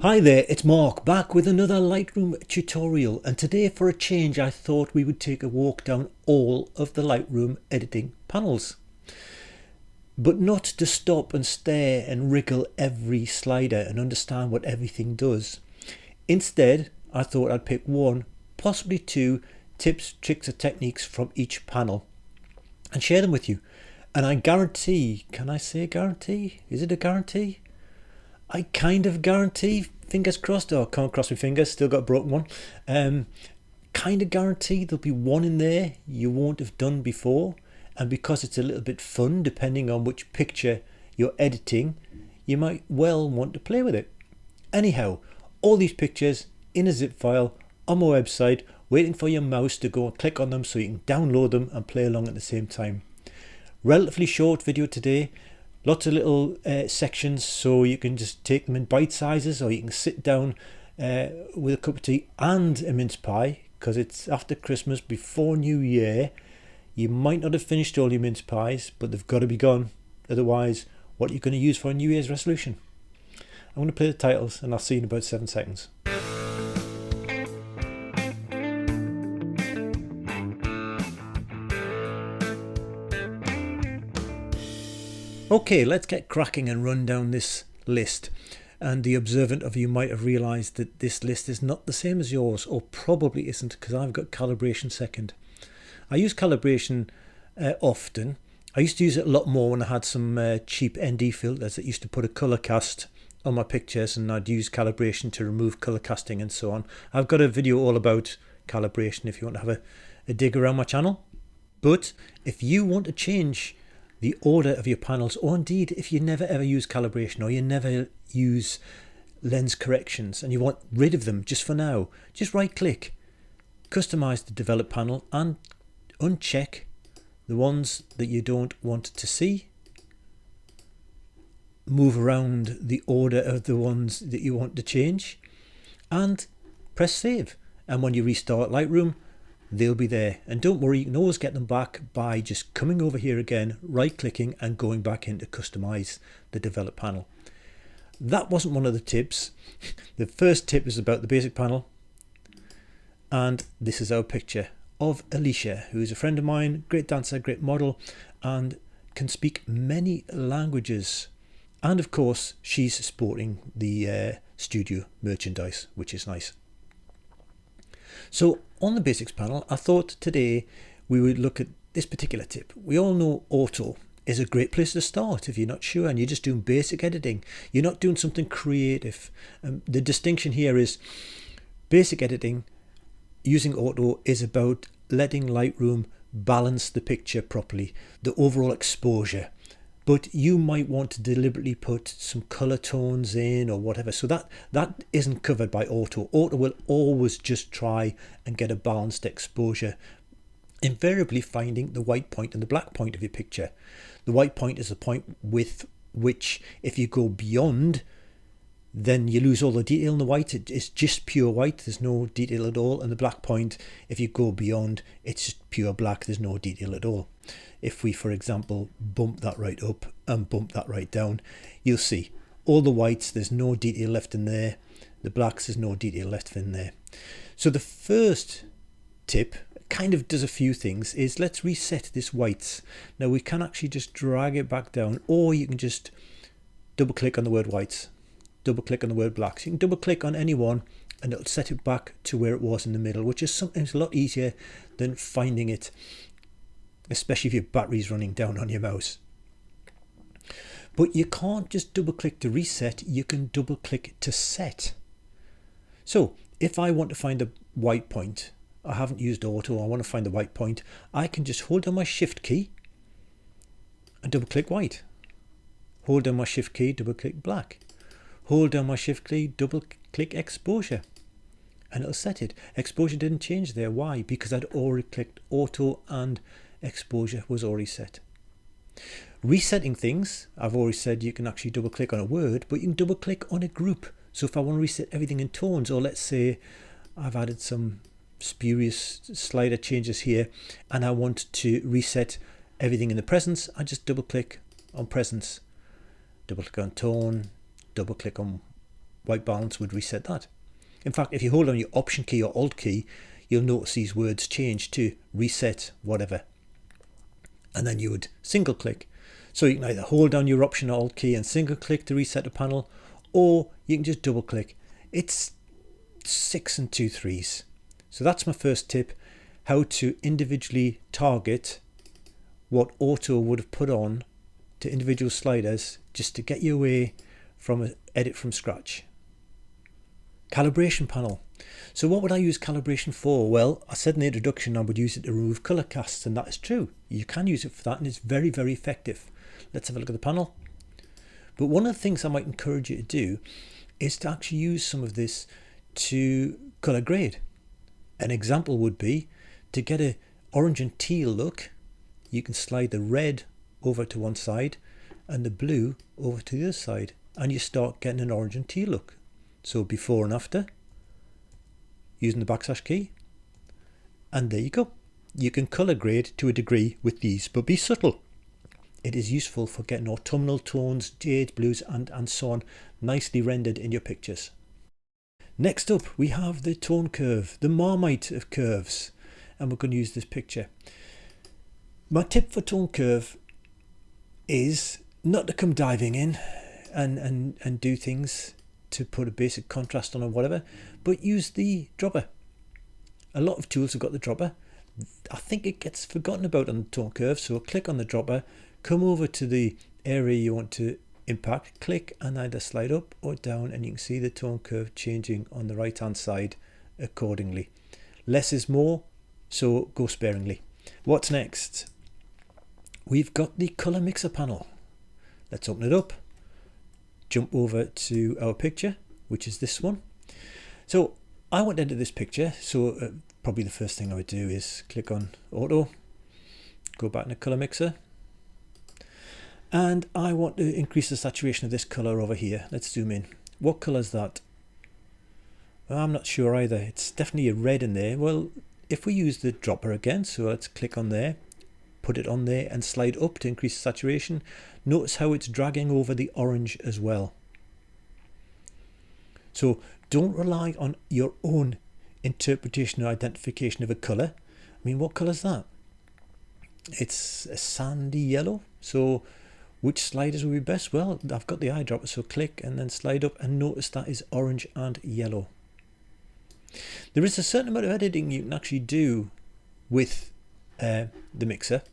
Hi there, it's Mark back with another Lightroom tutorial, and today for a change I thought we would take a walk down all of the Lightroom editing panels. But not to stop and stare and wriggle every slider and understand what everything does. Instead, I thought I'd pick one, possibly two tips, tricks or techniques from each panel and share them with you. And I guarantee, can I say guarantee? Is it a guarantee? I kind of guarantee, fingers crossed, or can't cross my fingers, still got a broken one. Kind of guarantee there'll be one in there you won't have done before, and because it's a little bit fun, depending on which picture you're editing, you might well want to play with it. Anyhow, all these pictures in a zip file on my website, waiting for your mouse to go and click on them so you can download them and play along at the same time. Relatively short video today. Lots of little sections, so you can just take them in bite sizes, or you can sit down with a cup of tea and a mince pie, because it's after Christmas, before New Year. You might not have finished all your mince pies, but they've got to be gone. Otherwise, what are you going to use for a New Year's resolution? I'm going to play the titles, and I'll see you in about 7 seconds. Okay, let's get cracking and run down this list. And the observant of you might have realised that this list is not the same as yours, or probably isn't, because I've got calibration second. I use calibration often. I used to use it a lot more when I had some cheap ND filters that used to put a colour cast on my pictures, and I'd use calibration to remove colour casting and so on. I've got a video all about calibration if you want to have a dig around my channel. But if you want to change the order of your panels, or indeed if you never ever use calibration, or you never use lens corrections and you want rid of them just for now, just right click, customize the develop panel and uncheck the ones that you don't want to see, move around the order of the ones that you want to change, and press save. And when you restart Lightroom, they'll be there. And don't worry, you can always get them back by just coming over here again, right clicking and going back in to customize the develop panel. That wasn't one of the tips. The first tip is about the basic panel, and this is our picture of Alicia, who is a friend of mine, great dancer, great model, and can speak many languages. And of course she's sporting the studio merchandise, which is nice. So on the basics panel, I thought today we would look at this particular tip. We all know auto is a great place to start if you're not sure and you're just doing basic editing. You're not doing something creative. The distinction here is basic editing using auto is about letting Lightroom balance the picture properly, the overall exposure. But you might want to deliberately put some color tones in or whatever. So that isn't covered by auto. Auto will always just try and get a balanced exposure, invariably finding the white point and the black point of your picture. The white point is the point with which, if you go beyond, then you lose all the detail in the white. It's just pure white, there's no detail at all. And the black point, if you go beyond, it's just pure black, there's no detail at all. If we, for example, bump that right up and bump that right down, you'll see all the whites, there's no detail left in there. The blacks, there's no detail left in there. So the first tip kind of does a few things, is let's reset this whites. Now we can actually just drag it back down, or you can just double click on the word whites, double click on the word blacks. You can double click on any one and it'll set it back to where it was in the middle, which is sometimes a lot easier than finding it, especially if your battery's running down on your mouse. But you can't just double click to reset, you can double click to set. So if I want to find the white point, I haven't used auto, I want to find the white point, I can just hold down my shift key and double click white. Hold down my shift key, double click black. Hold down my shift key, double click exposure, and it'll set it. Exposure didn't change there. Why? Because I'd already clicked auto and exposure was already set. Resetting things, I've already said you can actually double click on a word, but you can double click on a group. So if I want to reset everything in tones, or let's say I've added some spurious slider changes here and I want to reset everything in the presence, I just double click on presence, double click on tone, double click on white balance would reset that. In fact, if you hold on your Option key or Alt key, you'll notice these words change to reset whatever. And then you would single click. So you can either hold down your Option or Alt key and single click to reset the panel, or you can just double click. It's 6 and 2 3s. So that's my first tip, how to individually target what auto would have put on to individual sliders just to get you away from an edit from scratch. Calibration panel. So what would I use calibration for? Well, I said in the introduction I would use it to remove color casts, and that is true. You can use it for that, and it's very, very effective. Let's have a look at the panel. But one of the things I might encourage you to do is to actually use some of this to color grade. An example would be to get an orange and teal look. You can slide the red over to one side and the blue over to the other side, and you start getting an orange and teal look. So before and after, using the backslash key, and there you go. You can color grade to a degree with these, but be subtle. It is useful for getting autumnal tones, jade blues, and so on nicely rendered in your pictures. Next up, we have the tone curve, the Marmite of curves, and we're going to use this picture. My tip for tone curve is not to come diving in and do things to put a basic contrast on or whatever, but use the dropper. A lot of tools have got the dropper. I think it gets forgotten about on the tone curve, so click on the dropper, come over to the area you want to impact, click and either slide up or down, and you can see the tone curve changing on the right hand side accordingly. Less is more, so go sparingly. What's next? We've got the color mixer panel. Let's open it up, jump over to our picture, which is this one. So I want to enter this picture, so probably the first thing I would do is click on auto, go back in the color mixer, and I want to increase the saturation of this color over here. Let's zoom in. What color is that? Well, I'm not sure either. It's definitely a red in there. Well, if we use the dropper again, so let's click on there, put it on there and slide up to increase the saturation. Notice how it's dragging over the orange as well. So don't rely on your own interpretation or identification of a color. I mean, what color is that? It's a sandy yellow. So which sliders will be best? Well, I've got the eyedropper, so click and then slide up, and notice that is orange and yellow. There is a certain amount of editing you can actually do with the mixer,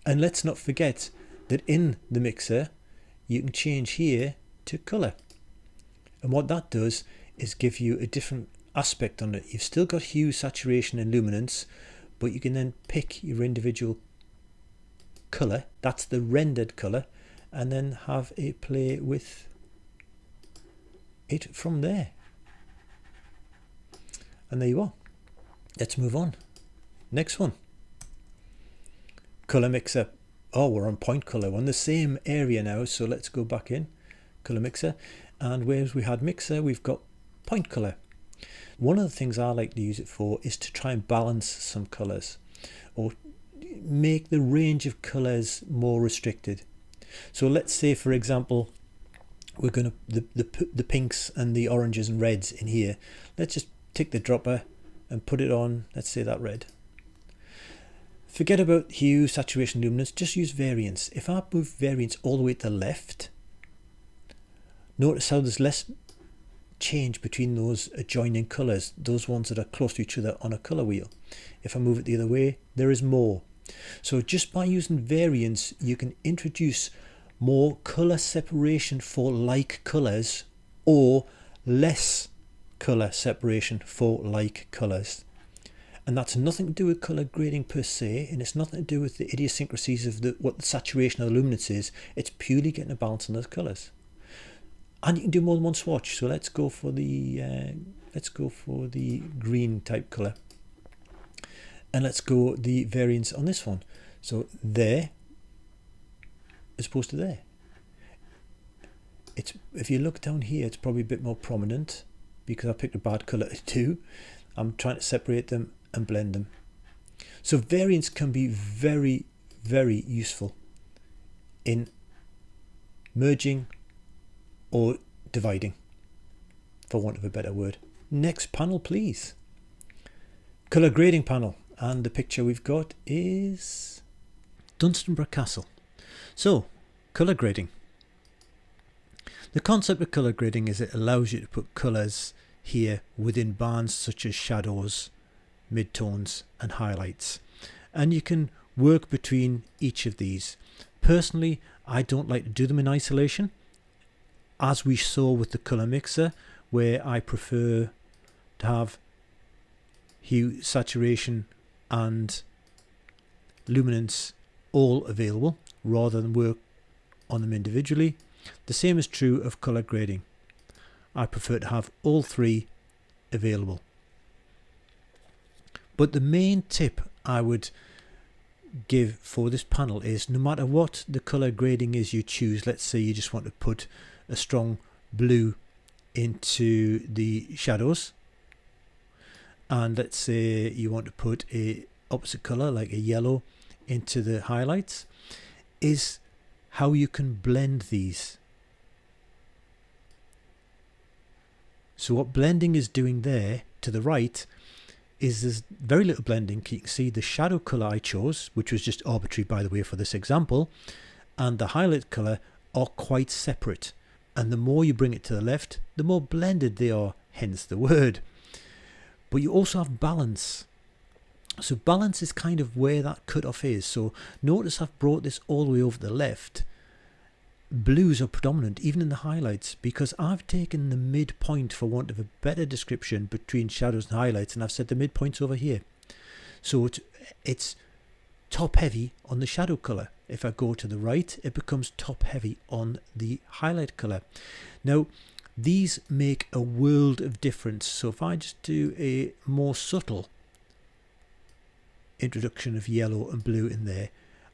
and let's not forget that in the mixer you can change here to color, and what that does is give you a different aspect on it. You've still got hue, saturation and luminance, but you can then pick your individual color, that's the rendered color, and then have it play with it from there. And there you are. Let's move on. Next one, color mixer. Oh, we're on point color. We're on the same area now, so let's go back in color mixer, and whereas we had mixer, we've got point color. One of the things I like to use it for is to try and balance some colors, or make the range of colors more restricted. So let's say, for example, we're going to the pinks and the oranges and reds in here. Let's just take the dropper and put it on, let's say that red. Forget about hue, saturation, luminance, just use variance. If I move variance all the way to the left, notice how there's less change between those adjoining colors, those ones that are close to each other on a color wheel. If I move it the other way, there is more. So just by using variance, you can introduce more color separation for like colors, or less color separation for like colors. And that's nothing to do with color grading per se, and it's nothing to do with the idiosyncrasies of what the saturation or the luminance is. It's purely getting a balance on those colors. And you can do more than one swatch. So let's go for the green type color, and let's go the variance on this one. So there as opposed to there. It's, if you look down here, it's probably a bit more prominent because I picked a bad color to do. I'm trying to separate them and blend them. So variance can be very, very useful in merging or dividing. for want of a better word. Next panel, please. Colour grading panel, and the picture we've got is Dunstanburgh Castle. So, colour grading. The concept of colour grading is it allows you to put colours here within bands such as shadows, midtones and highlights, and you can work between each of these. Personally, I don't like to do them in isolation, as we saw with the colour mixer, where I prefer to have hue, saturation and luminance all available rather than work on them individually. The same is true of colour grading. I prefer to have all three available. But the main tip I would give for this panel is, no matter what the colour grading is you choose, let's say you just want to put a strong blue into the shadows, and let's say you want to put a opposite colour like a yellow into the highlights, is how you can blend these. So what blending is doing there to the right is there's very little blending. You can see the shadow colour I chose, which was just arbitrary by the way for this example, and the highlight colour are quite separate, and the more you bring it to the left, the more blended they are, hence the word. But you also have balance. So balance is kind of where that cutoff is. So notice I've brought this all the way over to the left. Blues are predominant even in the highlights, because I've taken the midpoint, for want of a better description, between shadows and highlights, and I've said the midpoint's over here. So it's top heavy on the shadow colour. If I go to the right, it becomes top heavy on the highlight colour. Now these make a world of difference. So if I just do a more subtle introduction of yellow and blue in there,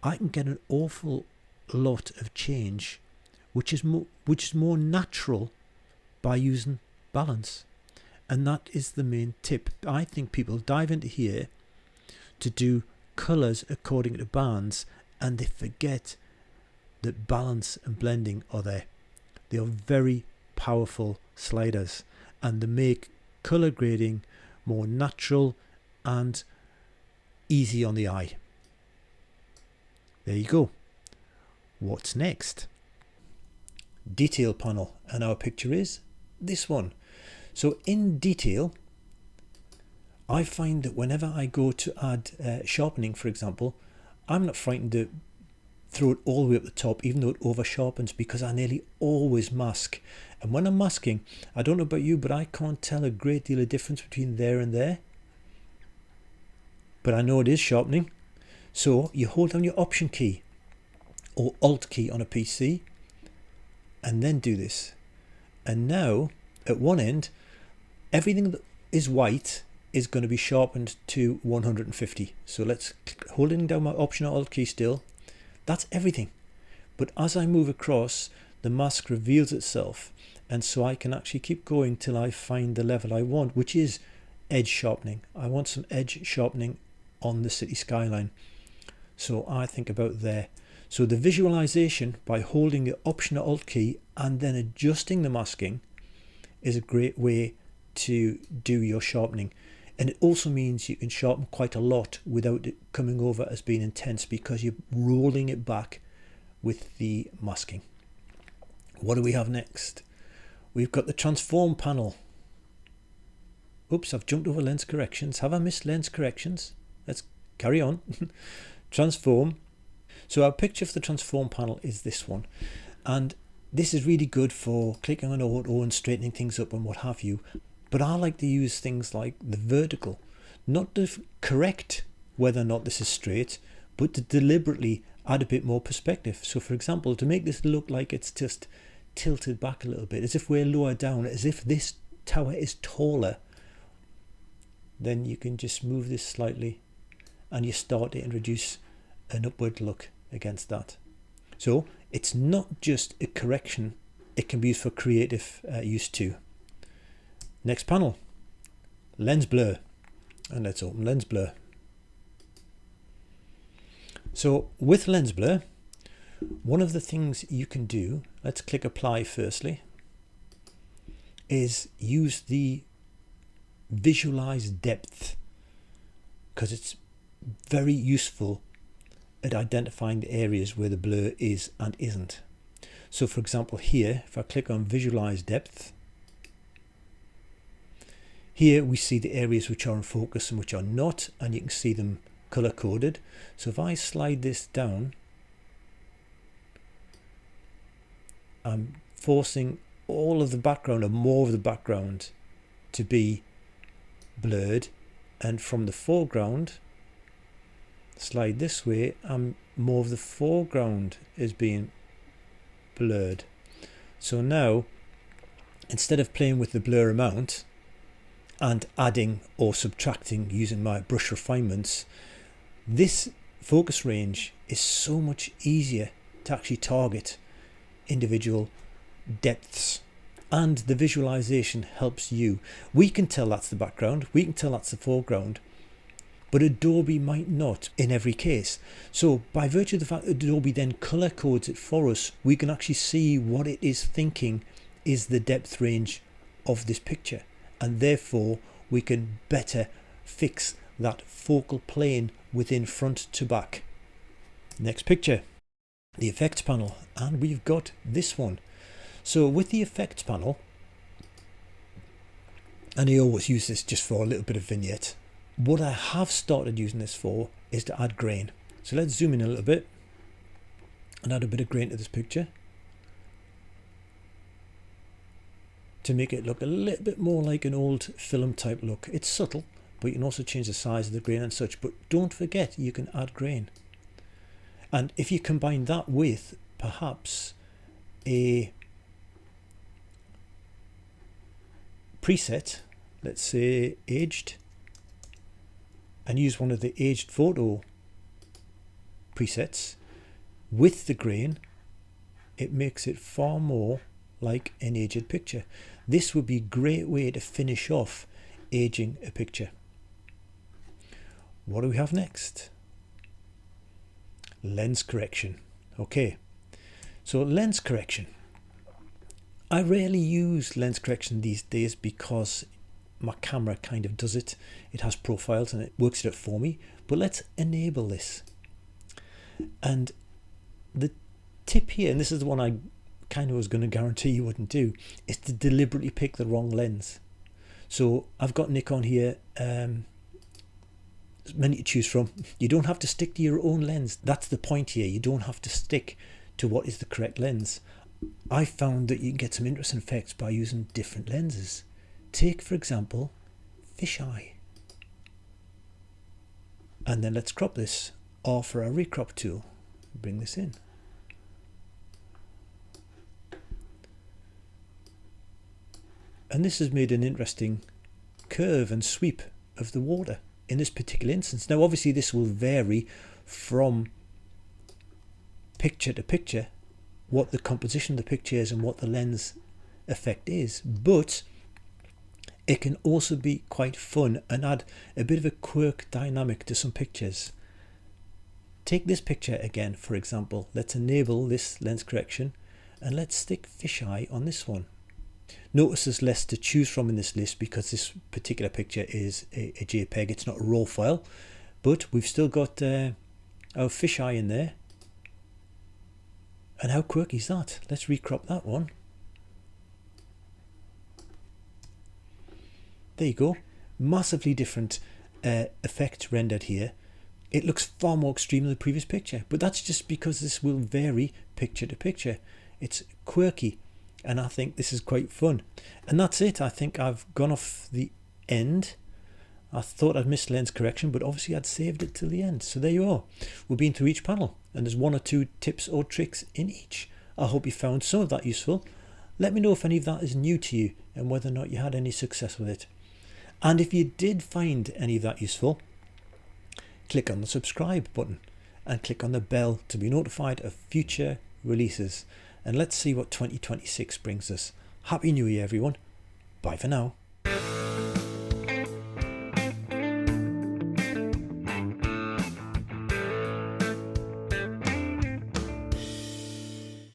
I can get an awful lot of change, which is more natural by using balance. And that is the main tip. I think people dive into here to do colours according to bands, and they forget that balance and blending are there. They are very powerful sliders, and they make colour grading more natural and easy on the eye. There you go. What's next? Detail panel, and our picture is this one. So in detail, I find that whenever I go to add sharpening, for example, I'm not frightened to throw it all the way up the top, even though it over sharpens, because I nearly always mask. And when I'm masking, I don't know about you, but I can't tell a great deal of difference between there and there. But I know it is sharpening. So you hold down your Option key or Alt key on a PC and then do this. And now at one end, everything that is white is going to be sharpened to 150. So let's holding down my Option or Alt key still. That's everything. But as I move across, the mask reveals itself, and so I can actually keep going till I find the level I want, which is edge sharpening. I want some edge sharpening on the city skyline. So I think about there. So the visualization by holding the Option or Alt key and then adjusting the masking is a great way to do your sharpening. And it also means you can sharpen quite a lot without it coming over as being intense, because you're rolling it back with the masking. What do we have next? We've got the transform panel. Oops, I've jumped over lens corrections. Have I missed lens corrections? Let's carry on. Transform. So our picture for the transform panel is this one. And this is really good for clicking on auto and straightening things up and what have you. But I like to use things like the vertical, not to correct whether or not this is straight, but to deliberately add a bit more perspective. So for example, to make this look like it's just tilted back a little bit, as if we're lower down, as if this tower is taller, then you can just move this slightly and you start to introduce an upward look against that. So it's not just a correction, it can be used for creative use too. Next panel, lens blur, and let's open lens blur. So with lens blur, one of the things you can do, let's click apply firstly, is use the visualize depth, because it's very useful at identifying the areas where the blur is and isn't. So for example here, if I click on visualize depth, here we see the areas which are in focus and which are not, and you can see them color coded. So if I slide this down, I'm forcing all of the background or more of the background to be blurred, and from the foreground, slide this way, more of the foreground is being blurred. So now, instead of playing with the blur amount and adding or subtracting using my brush refinements, this focus range is so much easier to actually target individual depths, and the visualization helps you. We can tell that's the background, we can tell that's the foreground, but Adobe might not in every case. So by virtue of the fact that Adobe then color codes it for us, we can actually see what it is thinking is the depth range of this picture, and therefore we can better fix that focal plane within front to back. Next picture, the effects panel, and we've got this one. So with the effects panel, and I always use this just for a little bit of vignette, what I have started using this for is to add grain. So let's zoom in a little bit and add a bit of grain to this picture to make it look a little bit more like an old film type look. It's subtle, but you can also change the size of the grain and such. But don't forget, you can add grain. And if you combine that with perhaps a preset, let's say aged, and use one of the aged photo presets with the grain, it makes it far more like an aged picture. This would be a great way to finish off aging a picture. What do we have next? Lens correction. Okay, so lens correction. I rarely use lens correction these days because my camera kind of does it. It has profiles and it works it out for me, but let's enable this. And the tip here, and this is the one I kind of was going to guarantee you wouldn't do, is to deliberately pick the wrong lens. So I've got Nikon here, there's many to choose from. You don't have to stick to your own lens. That's the point here. You don't have to stick to what is the correct lens. I found that you can get some interesting effects by using different lenses. Take, for example, fisheye. And then let's crop this, or for our recrop tool, bring this in. And this has made an interesting curve and sweep of the water in this particular instance. Now obviously this will vary from picture to picture, what the composition of the picture is and what the lens effect is, but it can also be quite fun and add a bit of a quirk dynamic to some pictures. Take this picture again, for example. Let's enable this lens correction and let's stick fisheye on this one. Notice there's less to choose from in this list because this particular picture is a JPEG. It's not a RAW file, but we've still got our fisheye in there. And how quirky is that? Let's recrop that one. There you go. Massively different effect rendered here. It looks far more extreme than the previous picture, but that's just because this will vary picture to picture. It's quirky, and I think this is quite fun. And that's it. I think I've gone off the end. I thought I'd missed lens correction, but obviously I'd saved it till the end. So there you are. We've been through each panel, and there's one or two tips or tricks in each. I hope you found some of that useful. Let me know if any of that is new to you and whether or not you had any success with it. And if you did find any of that useful, click on the subscribe button and click on the bell to be notified of future releases. And let's see what 2026 brings us. Happy New Year, everyone. Bye for now.